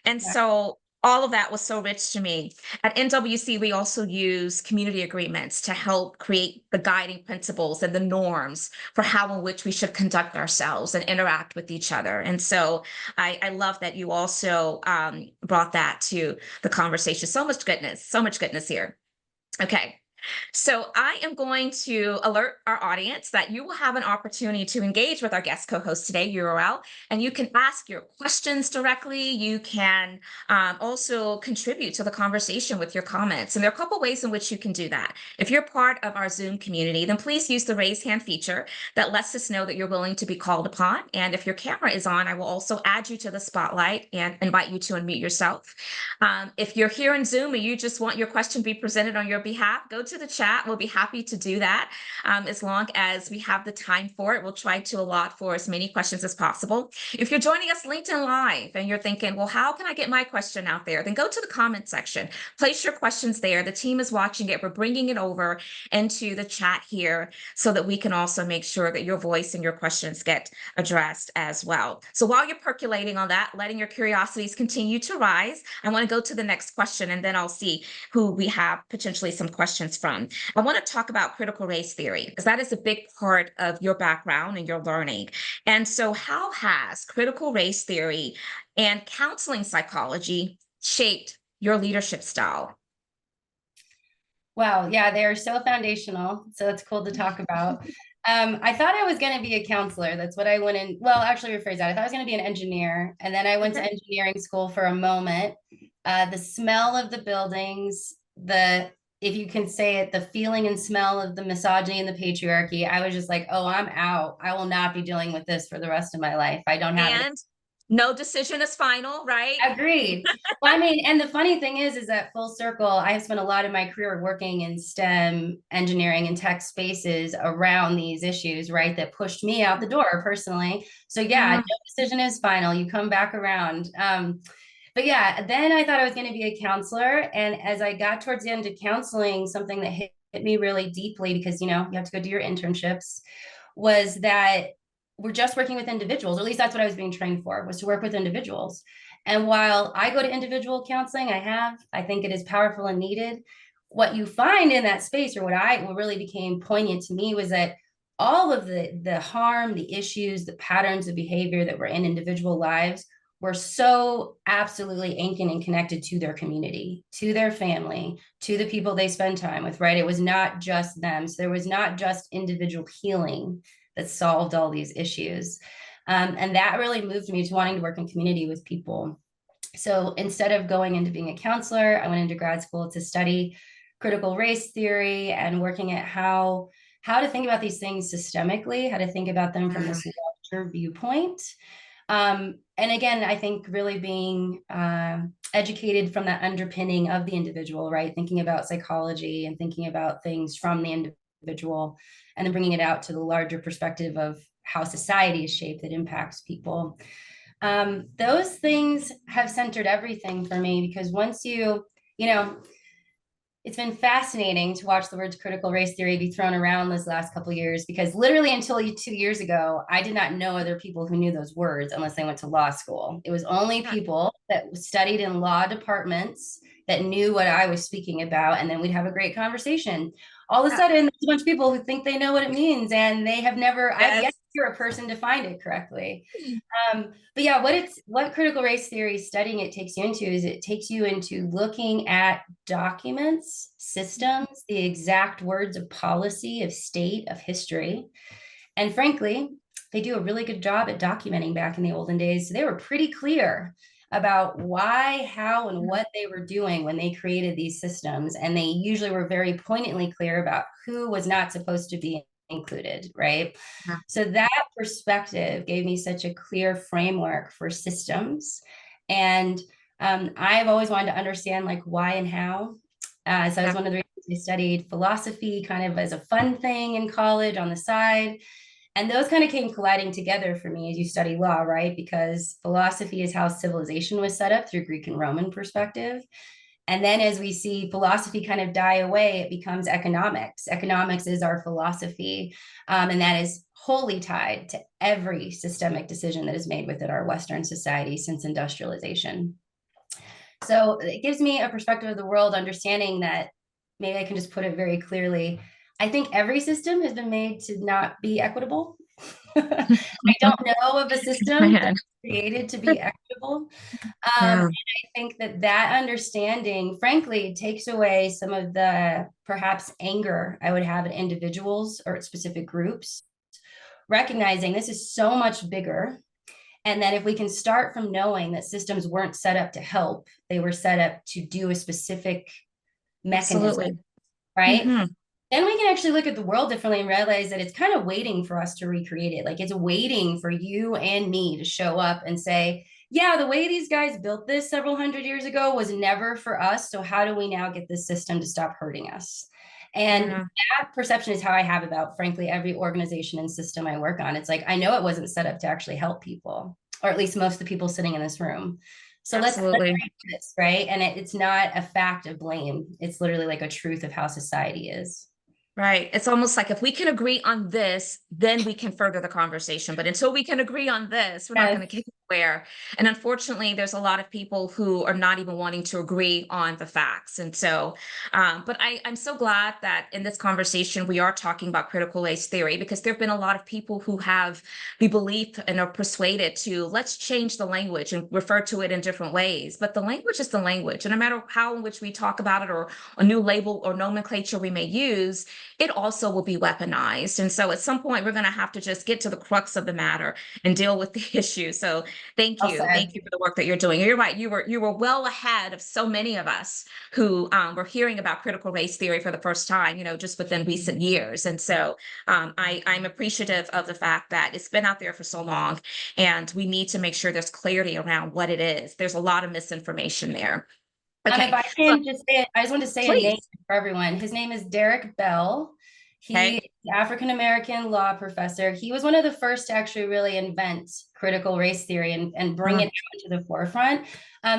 And so all of that was so rich to me. At NWC, we also use community agreements to help create the guiding principles and the norms for how in which we should conduct ourselves and interact with each other. And so I love that you also brought that to the conversation. So much goodness here. Okay. So I am going to alert our audience that you will have an opportunity to engage with our guest co-host today, Yeruwelle, and you can ask your questions directly. You can also contribute to the conversation with your comments. And there are a couple ways in which you can do that. If you're part of our Zoom community, then please use the raise hand feature that lets us know that you're willing to be called upon. And if your camera is on, I will also add you to the spotlight and invite you to unmute yourself. If you're here in Zoom and you just want your question to be presented on your behalf, go to the chat. We'll be happy to do that as long as we have the time for it. We'll try to allot for as many questions as possible. If you're joining us LinkedIn Live and you're thinking, well, how can I get my question out there? Then go to the comment section. Place your questions there. The team is watching it. We're bringing it over into the chat here so that we can also make sure that your voice and your questions get addressed as well. So while you're percolating on that, letting your curiosities continue to rise, I want to go to the next question, and then I'll see who we have potentially some questions from. I want to talk about critical race theory, because that is a big part of your background and your learning. And so how has critical race theory and counseling psychology shaped your leadership style? Wow, yeah, they are so foundational. So it's cool to talk about. I thought I was going to be a counselor. That's what I went in. Well, actually, rephrase that. I thought I was going to be an engineer. And then I went to engineering school for a moment. The smell of the buildings, if you can say it, the feeling and smell of the misogyny and the patriarchy, I was just like, oh, I'm out. I will not be dealing with this for the rest of my life. I don't have it. No decision is final, right? Agreed. Well, I mean, and the funny thing is that full circle, I have spent a lot of my career working in STEM engineering and tech spaces around these issues, right? That pushed me out the door personally. So yeah, no decision is final. You come back around. But yeah, then I thought I was going to be a counselor. And as I got towards the end of counseling, something that hit me really deeply, because, you have to go do your internships, was that we're just working with individuals, or at least that's what I was being trained for, was to work with individuals. And while I go to individual counseling, I think it is powerful and needed. What you find in that space, or what really became poignant to me, was that all of the harm, the issues, the patterns of behavior that were in individual lives were so absolutely anchored and connected to their community, to their family, to the people they spend time with, right? It was not just them. So there was not just individual healing that solved all these issues. And that really moved me to wanting to work in community with people. So instead of going into being a counselor, I went into grad school to study critical race theory and working at how to think about these things systemically, how to think about them from this larger viewpoint. And again, I think really being educated from that underpinning of the individual, right? Thinking about psychology and thinking about things from the individual, and then bringing it out to the larger perspective of how society is shaped that impacts people. Those things have centered everything for me, because once it's been fascinating to watch the words critical race theory be thrown around this last couple of years, because literally until 2 years ago, I did not know other people who knew those words unless they went to law school. It was only people that studied in law departments that knew what I was speaking about. And then we'd have a great conversation. All of a sudden, there's a bunch of people who think they know what it means, and they have never, I've yet to hear a person define it correctly. But yeah, what critical race theory studying it takes you into is it takes you into looking at documents, systems, the exact words of policy, of state, of history. And frankly, they do a really good job at documenting back in the olden days. So they were pretty clear. about why, how, and what they were doing when they created these systems. And they usually were very poignantly clear about who was not supposed to be included, right? Yeah. So that perspective gave me such a clear framework for systems. And I've always wanted to understand like why and how. So that was one of the reasons I studied philosophy kind of as a fun thing in college on the side. And those kind of came colliding together for me as you study law, right? Because philosophy is how civilization was set up through Greek and Roman perspective. And then as we see philosophy kind of die away, it becomes economics. Economics is our philosophy. And that is wholly tied to every systemic decision that is made within our Western society since industrialization. So it gives me a perspective of the world, understanding that maybe I can just put it very clearly. I think every system has been made to not be equitable. I don't know of a system that's created to be equitable. And I think that that understanding, frankly, takes away some of the perhaps anger I would have at individuals or at specific groups, recognizing this is so much bigger. And that if we can start from knowing that systems weren't set up to help, they were set up to do a specific mechanism, Absolutely. right? Then we can actually look at the world differently and realize that it's kind of waiting for us to recreate it. Like it's waiting for you and me to show up and say, yeah, the way these guys built this several hundred years ago was never for us. So how do we now get this system to stop hurting us? And that perception is how I have about, frankly, every organization and system I work on. It's like, I know it wasn't set up to actually help people, or at least most of the people sitting in this room. So let's this, right? And it's not a fact of blame. It's literally like a truth of how society is. Right. It's almost like if we can agree on this, then we can further the conversation. But until we can agree on this, we're not going to get anywhere. And unfortunately, there's a lot of people who are not even wanting to agree on the facts. And so, but I'm so glad that in this conversation, we are talking about critical race theory, because there have been a lot of people who have the belief and are persuaded to let's change the language and refer to it in different ways. But the language is the language. And no matter how in which we talk about it or a new label or nomenclature we may use, it also will be weaponized. And so at some point, we're going to have to just get to the crux of the matter and deal with the issue. So thank you. Thank you for the work that you're doing. You're right. You were well ahead of so many of us who were hearing about critical race theory for the first time, just within recent years. And so I'm appreciative of the fact that it's been out there for so long, and we need to make sure there's clarity around what it is. There's a lot of misinformation there. Okay. If I can just say it, I just want to say a name for everyone. His name is Derek Bell. He is an African-American law professor. He was one of the first to actually really invent critical race theory and bring it to the forefront.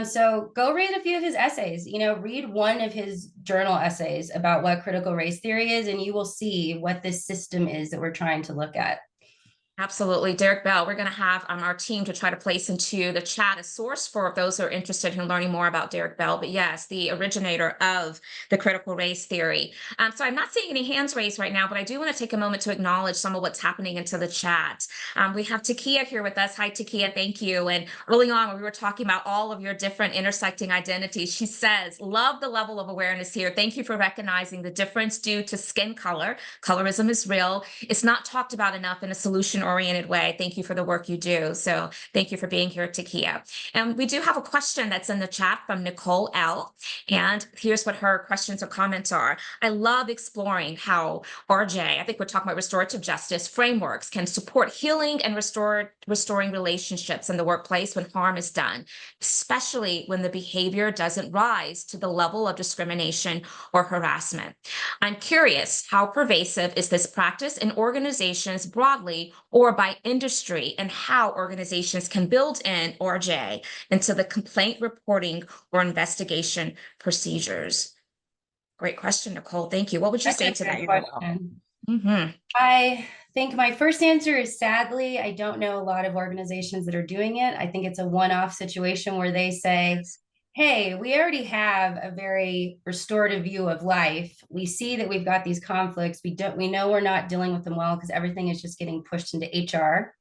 So go read a few of his essays, read one of his journal essays about what critical race theory is, and you will see what this system is that we're trying to look at. Absolutely. Derek Bell, we're going to have our team to try to place into the chat a source for those who are interested in learning more about Derek Bell. But yes, the originator of the critical race theory. So I'm not seeing any hands raised right now, but I do want to take a moment to acknowledge some of what's happening into the chat. We have Takia here with us. Hi, Takia. Thank you. And early on, when we were talking about all of your different intersecting identities, she says, love the level of awareness here. Thank you for recognizing the difference due to skin color. Colorism is real. It's not talked about enough in a solution-oriented way. Thank you for the work you do. So thank you for being here, Takia. And we do have a question that's in the chat from Nicole L. And here's what her questions or comments are. I love exploring how RJ, I think we're talking about restorative justice frameworks, can support healing and restoring relationships in the workplace when harm is done, especially when the behavior doesn't rise to the level of discrimination or harassment. I'm curious, how pervasive is this practice in organizations broadly or by industry, and how organizations can build in RJ into the complaint reporting or investigation procedures? Great question, Nicole. Thank you. What would you say to that? I think my first answer is, sadly, I don't know a lot of organizations that are doing it. I think it's a one-off situation where they say, hey, we already have a very restorative view of life. We see that we've got these conflicts. We know we're not dealing with them well because everything is just getting pushed into HR.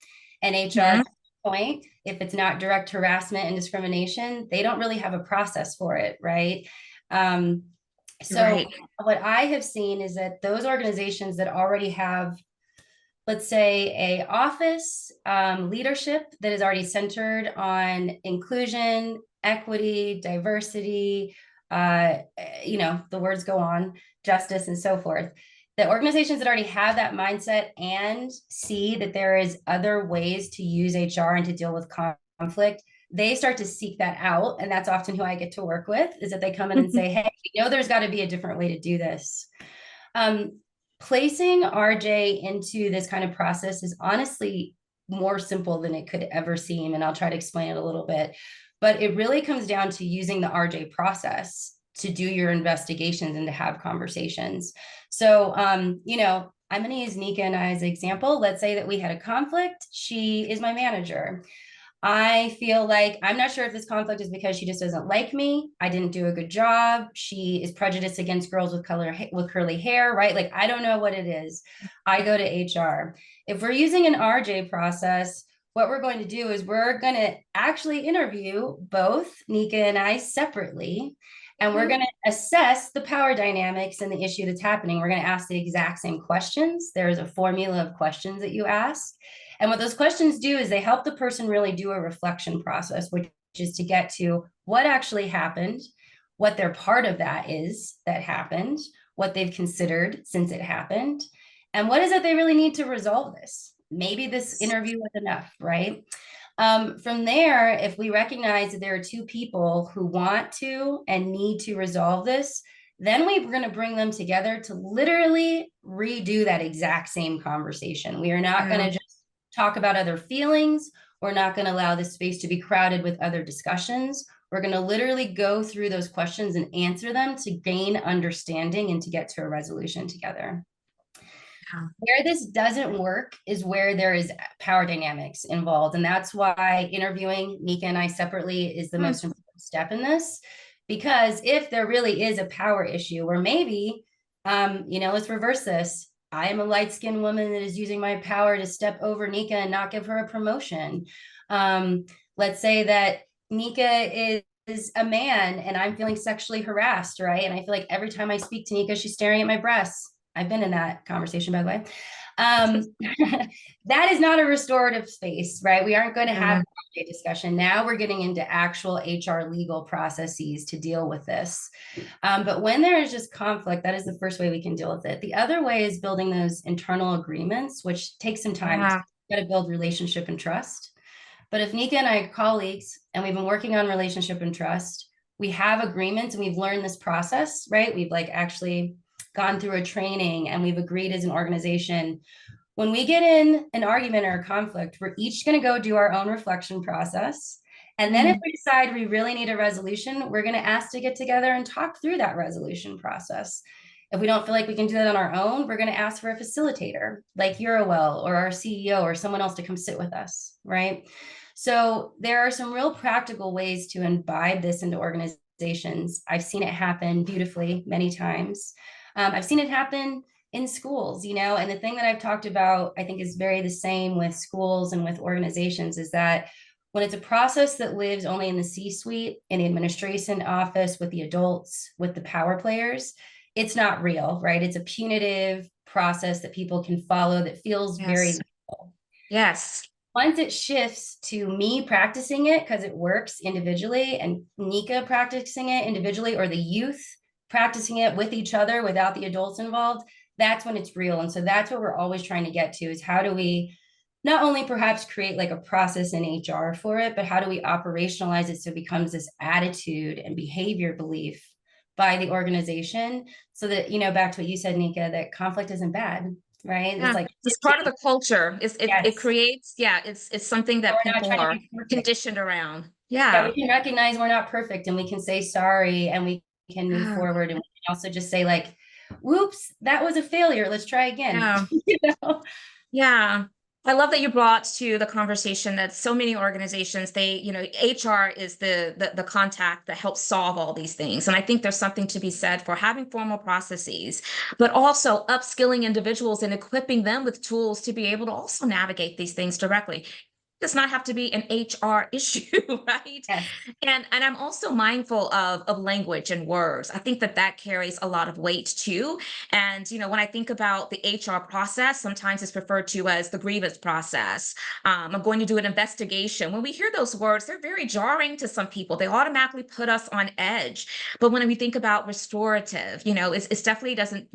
And HR, point, if it's not direct harassment and discrimination, they don't really have a process for it, right? So what I have seen is that those organizations that already have let's say, a office leadership that is already centered on inclusion, equity, diversity, the words go on, justice, and so forth. The organizations that already have that mindset and see that there is other ways to use HR and to deal with conflict, they start to seek that out. And that's often who I get to work with, is that they come in and say, hey, there's got to be a different way to do this. Placing RJ into this kind of process is honestly more simple than it could ever seem. And I'll try to explain it a little bit. But it really comes down to using the RJ process to do your investigations and to have conversations. So, I'm going to use Nika and I as an example. Let's say that we had a conflict. She is my manager. I feel like I'm not sure if this conflict is because she just doesn't like me. I didn't do a good job. She is prejudiced against girls with curly hair, right? Like, I don't know what it is. I go to HR. If we're using an RJ process, what we're going to do is we're going to actually interview both Nika and I separately. And we're going to assess the power dynamics and the issue that's happening. We're going to ask the exact same questions. There's a formula of questions that you ask. And what those questions do is they help the person really do a reflection process, which is to get to what actually happened, what their part of that is that happened, what they've considered since it happened, and what is it they really need to resolve this. Maybe this interview was enough, right? From there, if we recognize that there are two people who want to and need to resolve this, then we're going to bring them together to literally redo that exact same conversation. We are not going to just talk about other feelings. We're not going to allow this space to be crowded with other discussions. We're going to literally go through those questions and answer them to gain understanding and to get to a resolution together. Where this doesn't work is where there is power dynamics involved. And that's why interviewing Nika and I separately is the most important step in this. Because if there really is a power issue, or maybe, let's reverse this. I am a light-skinned woman that is using my power to step over Nika and not give her a promotion. Let's say that Nika is a man and I'm feeling sexually harassed, right? And I feel like every time I speak to Nika, she's staring at my breasts. I've been in that conversation, by the way. That is not a restorative space, right? We aren't going to have a discussion. Now we're getting into actual HR legal processes to deal with this. But when there is just conflict, that is the first way we can deal with it. The other way is building those internal agreements, which takes some time. You got to build relationship and trust. But if Nika and I are colleagues and we've been working on relationship and trust, we have agreements and we've learned this process, right? We've actually gone through a training and we've agreed as an organization. When we get in an argument or a conflict, we're each going to go do our own reflection process. And then if we decide we really need a resolution, we're going to ask to get together and talk through that resolution process. If we don't feel like we can do that on our own, we're going to ask for a facilitator like Yeruwelle or our CEO or someone else to come sit with us, right? So there are some real practical ways to imbibe this into organizations. I've seen it happen beautifully many times. I've seen it happen in schools, and the thing that I've talked about, I think is very the same with schools and with organizations, is that when it's a process that lives only in the C-suite, in the administration office, with the adults, with the power players, it's not real, right? It's a punitive process that people can follow that feels very real. Yes. Once it shifts to me practicing it because it works individually and Nika practicing it individually, or the youth practicing it with each other without the adults involved, that's when it's real. And so that's what we're always trying to get to, is how do we not only perhaps create a process in HR for it, but how do we operationalize it so it becomes this attitude and behavior belief by the organization, so that, back to what you said, Nika, that conflict isn't bad, right? Yeah. It's part of the culture. It creates, it's something that people are conditioned around. Yeah, we can recognize we're not perfect and we can say sorry and we can move forward, and we can also just say whoops, that was a failure. Let's try again. Yeah. I love that you brought to the conversation that so many organizations, HR is the contact that helps solve all these things. And I think there's something to be said for having formal processes, but also upskilling individuals and equipping them with tools to be able to also navigate these things directly. does not have to be an HR issue, right? Yes. And I'm also mindful of language and words. I think that that carries a lot of weight too. And when I think about the HR process, sometimes it's referred to as the grievance process. I'm going to do an investigation. When we hear those words, they're very jarring to some people. They automatically put us on edge. But when we think about restorative, it's definitely doesn't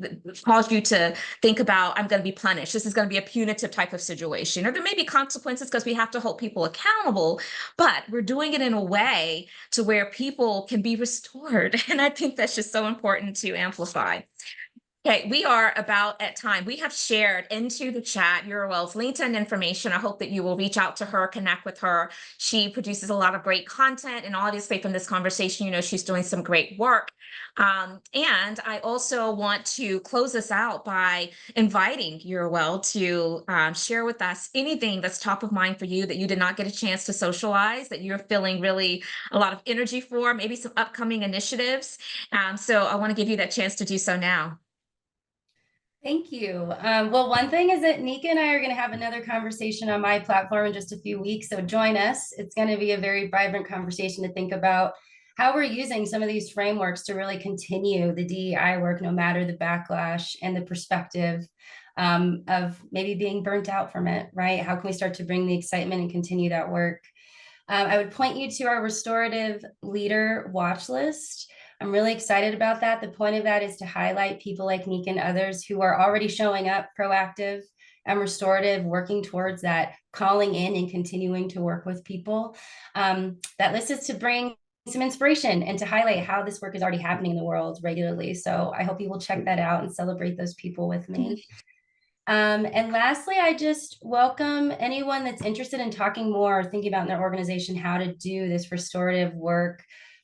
cause you to think about, I'm going to be punished. This is going to be a punitive type of situation, or there may be consequences because we have to hold people accountable, but we're doing it in a way to where people can be restored. And I think that's just so important to amplify. Okay, we are about at time. We have shared into the chat Yeruwelle's LinkedIn information. I hope that you will reach out to her, connect with her. She produces a lot of great content, and obviously from this conversation, she's doing some great work. And I also want to close this out by inviting Yeruwelle to share with us anything that's top of mind for you that you did not get a chance to socialize, that you're feeling really a lot of energy for, maybe some upcoming initiatives. So I want to give you that chance to do so now. Thank you. Well, one thing is that Nika and I are going to have another conversation on my platform in just a few weeks. So join us. It's going to be a very vibrant conversation to think about how we're using some of these frameworks to really continue the DEI work, no matter the backlash and the perspective of maybe being burnt out from it, right? How can we start to bring the excitement and continue that work? I would point you to our restorative leader watch list. I'm really excited about that. The point of that is to highlight people like Nika and others who are already showing up proactive and restorative, working towards that, calling in and continuing to work with people. That list is to bring some inspiration and to highlight how this work is already happening in the world regularly. So I hope you will check that out and celebrate those people with me. And lastly, I just welcome anyone that's interested in talking more or thinking about in their organization how to do this restorative work,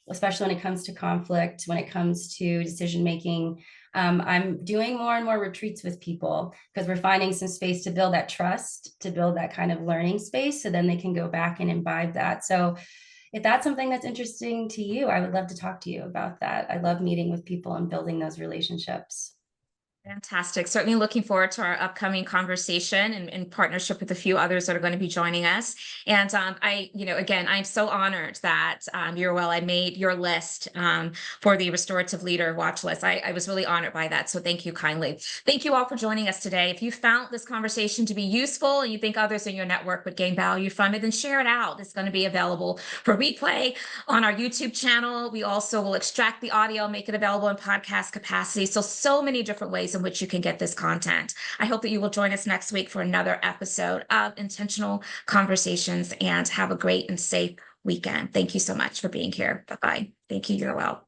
especially when it comes to conflict, when it comes to decision making. I'm doing more and more retreats with people because we're finding some space to build that trust, to build that kind of learning space, so then they can go back and imbibe that. So if that's something that's interesting to you, I would love to talk to you about that. I love meeting with people and building those relationships. Fantastic. Certainly looking forward to our upcoming conversation in partnership with a few others that are going to be joining us. And again, I'm so honored that Yeruwelle, I made your list for the Restorative Leader watch list. I was really honored by that. So thank you kindly. Thank you all for joining us today. If you found this conversation to be useful and you think others in your network would gain value from it, then share it out. It's going to be available for replay on our YouTube channel. We also will extract the audio, make it available in podcast capacity. So many different ways in which you can get this content. I hope that you will join us next week for another episode of Intentional Conversations, and have a great and safe weekend. Thank you so much for being here. Bye-bye. Thank you. You're well.